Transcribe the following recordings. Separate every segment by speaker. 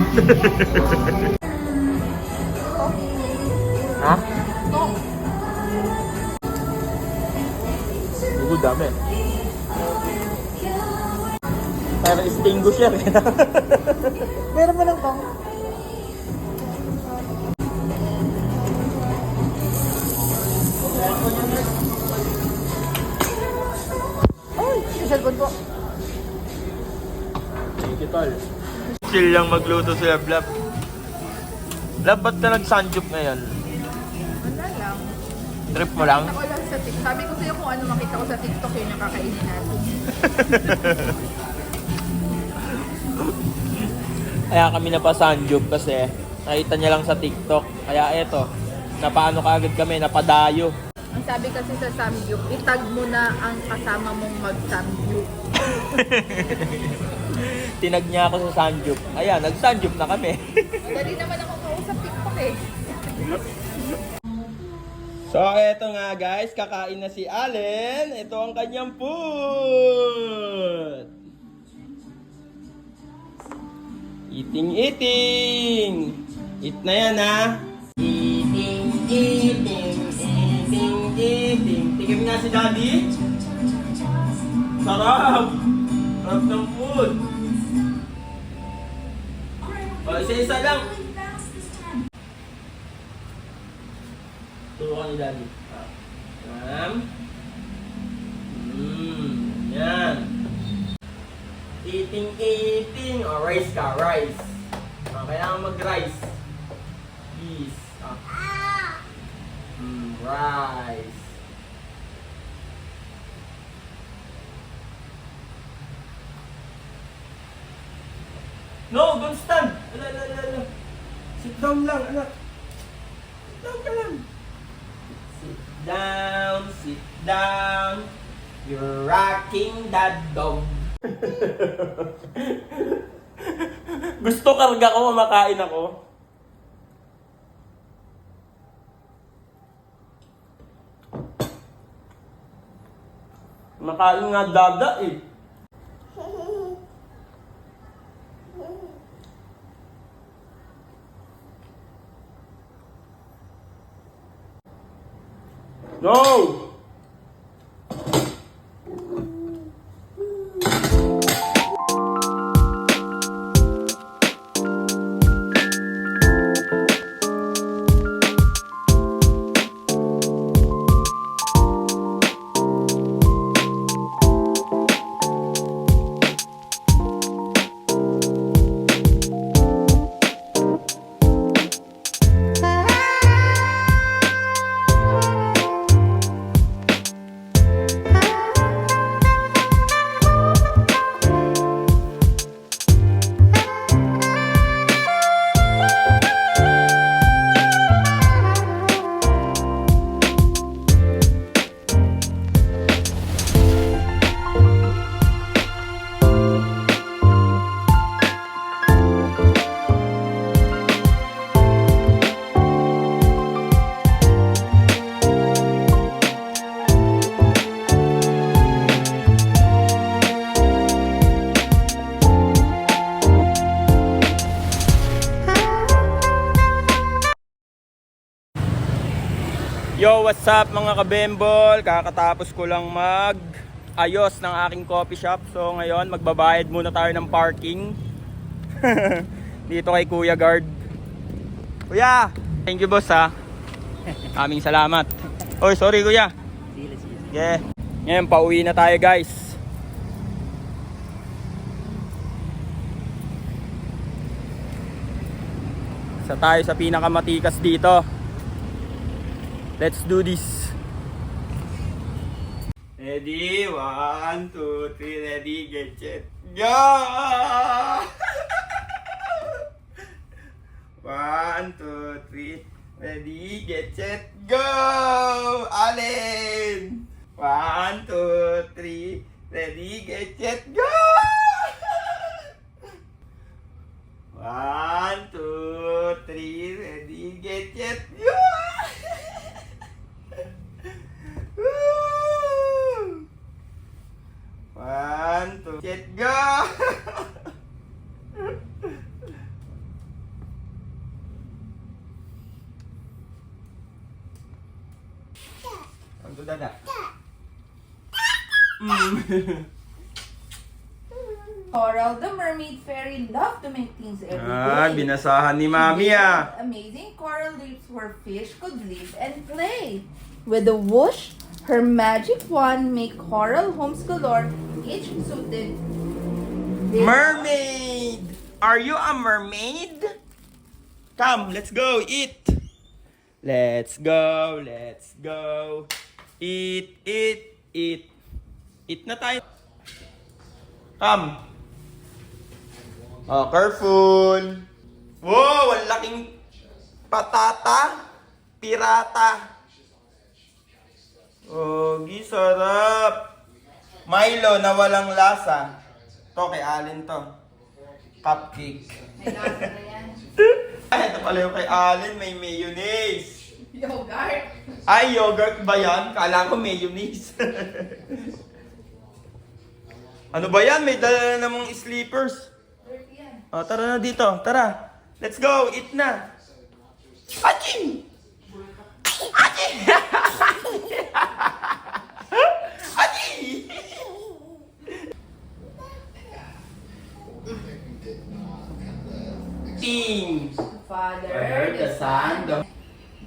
Speaker 1: Ha? Good, dami. Para extinguisher.
Speaker 2: Meron mo lang bang? Ay, cellphone po.
Speaker 1: Thank you, tol. Chill lang magluto sila, Blab. Blab, ba't ka nag-sanjup ngayon?
Speaker 3: Wala lang.
Speaker 1: Trip mo lang?
Speaker 3: Ako lang sa TikTok. Sabi ko sa'yo kung ano makita ko sa TikTok yun yung kakainin natin.
Speaker 1: Kaya kami napasanjup kasi nakita niya lang sa TikTok. Kaya eto, napaano kaagad kami, napadayo.
Speaker 3: Ang sabi kasi sa Samgyup, itag mo na ang kasama mong mag-Samgyup.
Speaker 1: Tinag niya ako sa sanjup. Ayan, nag-sanjup na kami.
Speaker 3: Madali naman ako kausap TikTok eh.
Speaker 1: So, eto nga guys, kakain na si Allen. Ito ang kanyang food. Eating. Eat na yan ha. Eating. Tingin nga si Daddy. Sarap. Sarap ng food. O, isa-isa lang. Turuan ni Daddy. Yan. Eating. O, rice ka, rice. O, kailangan mag-rice. Please. Rice. No, don't stand. Ala. Sit down lang, anak. Sit down ka lang. Sit down. You're rocking that dog. Gusto karga ko, mamakain ako. Makain nga dada eh. No! Yo, what's up mga kabembol? Kakatapos ko lang mag-ayos ng aking coffee shop. So ngayon, magbabayad muna tayo ng parking. Dito kay Kuya Guard. Kuya! Thank you boss ha. Aming salamat. Oy, sorry kuya. Yeah. Ngayon, pauwi na tayo guys. Isa tayo sa pinakamatikas dito. Let's do this. Ready? 1, 2, 3, ready, get set, go! 1, 2, 3, ready, get set, go! Allen! 1, 2, 3, ready, get set, go! 1, 2, 3, ready, get set, go! 1, 2, set, go!
Speaker 3: Coral the mermaid fairy loved to make things every
Speaker 1: Ah,
Speaker 3: day.
Speaker 1: binasahan ni Mami ah.
Speaker 3: Amazing coral reefs where fish could live and play. With a whoosh, her magic wand made coral homes galore, each suited.
Speaker 1: Mermaid! Are you a mermaid? Come, let's go, eat! Let's go, let's go. Eat, eat, eat. Eat na tayo. Come. Oh, careful. Wow, ang laking patata. Pirata. Oh, sarap. Milo na walang lasa. To kay Allen to. Cupcake.
Speaker 3: May lasa na yan.
Speaker 1: Ay, ito pala yung kay Allen, may mayonnaise.
Speaker 3: Yogurt.
Speaker 1: Ay, yogurt ba yan? Kala ko mayonnaise. Ano ba yan? May dala na namang sleepers.
Speaker 3: Dirty yan.
Speaker 1: O, tara na dito. Tara. Let's go. Eat na. Aching! Aching! Aching! Ting!
Speaker 3: Father,
Speaker 1: the Son, the-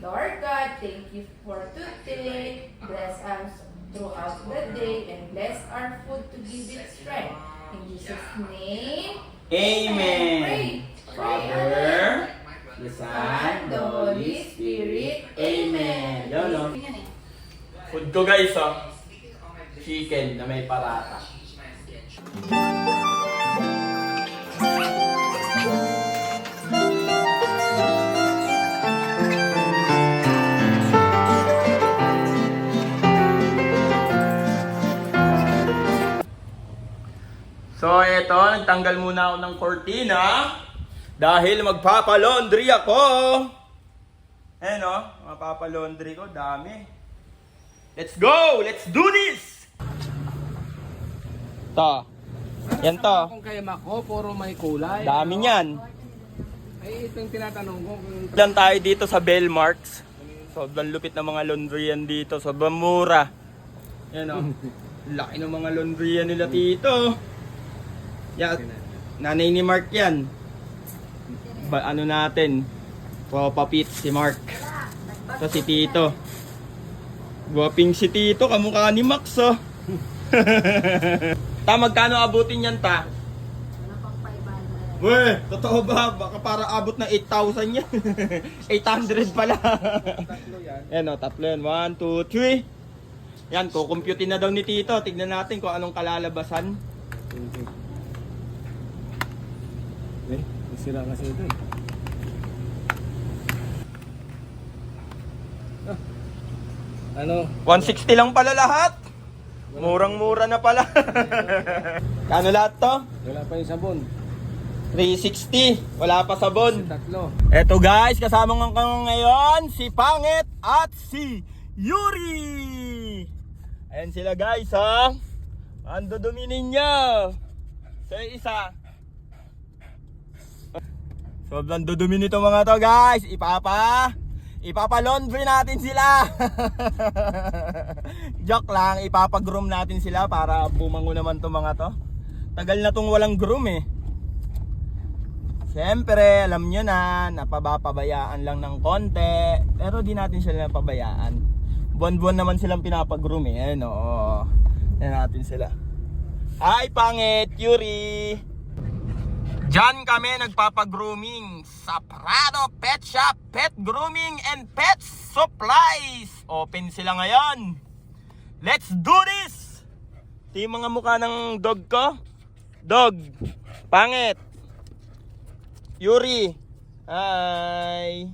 Speaker 3: Lord God, thank you for today. Bless us throughout the day and bless our food to give it strength. In Jesus' name,
Speaker 1: Amen.
Speaker 3: Pray.
Speaker 1: Father, the Son, the Holy Spirit. Amen. Yan o. Food ko guys chicken na may parata. So eto, nagtanggal muna ako ng cortina dahil magpapalaundry ako. Ayan o, magpapalaundry ko, dami. Let's go! Let's do this! To. Yan to.
Speaker 2: Kung kay Mako, puro may kulay.
Speaker 1: Dami niyan.
Speaker 2: Ay, ito yung tinatanong ko. Kung
Speaker 1: Diyan tayo dito sa Bellmarks. Sobrang lupit ng mga laundryan dito. Sobrang mura. Yan o. Laki ng mga laundryan nila dito. Yan. Nanay ni Mark yan. Ano natin? Papapit si Mark. So si Tito. Guwaping si Tito. Kamukha ni Max Ta, magkano abutin yan ta? Weh, totoo ba? Baka para abot ng 8,000 yan. 800 pala.
Speaker 2: tatlo yan.
Speaker 1: Yan o, tatlo yan. 1, 2, 3. Yan, kukumputin na daw ni Tito. Tignan natin kung anong kalalabasan.
Speaker 2: Eh, sira kasi ito eh. Ano?
Speaker 1: 160 lang pala lahat. Murang-mura na pala. Kano lahat to?
Speaker 2: Wala pa yung sabon.
Speaker 1: 360. Wala pa sabon.
Speaker 2: Tatlo.
Speaker 1: Eto guys, kasama ko ngayon si Pangit at si Yuri. Ayan sila guys Ando duminin niya. So yung isa. Sobrang dudumi nito mga to guys. Ipapa-laundry natin sila. Joke lang, ipapa-groom natin sila para bumango naman to mga to. Tagal na tong walang groom eh. Siyempre, alam nyo na, napababayaan lang ng konti. Pero di natin sila napabayaan. Buwan-buwan naman silang pinapag-groom eh. Ayan o. Ayan natin sila. Hi, Pangit, Yuri! Diyan kami nagpapag-grooming sa Prado Pet Shop, Pet Grooming and Pet Supplies. Open sila ngayon. Let's do this! Ito yung mga mukha ng dog ko. Dog. Pangit. Yuri. Hi.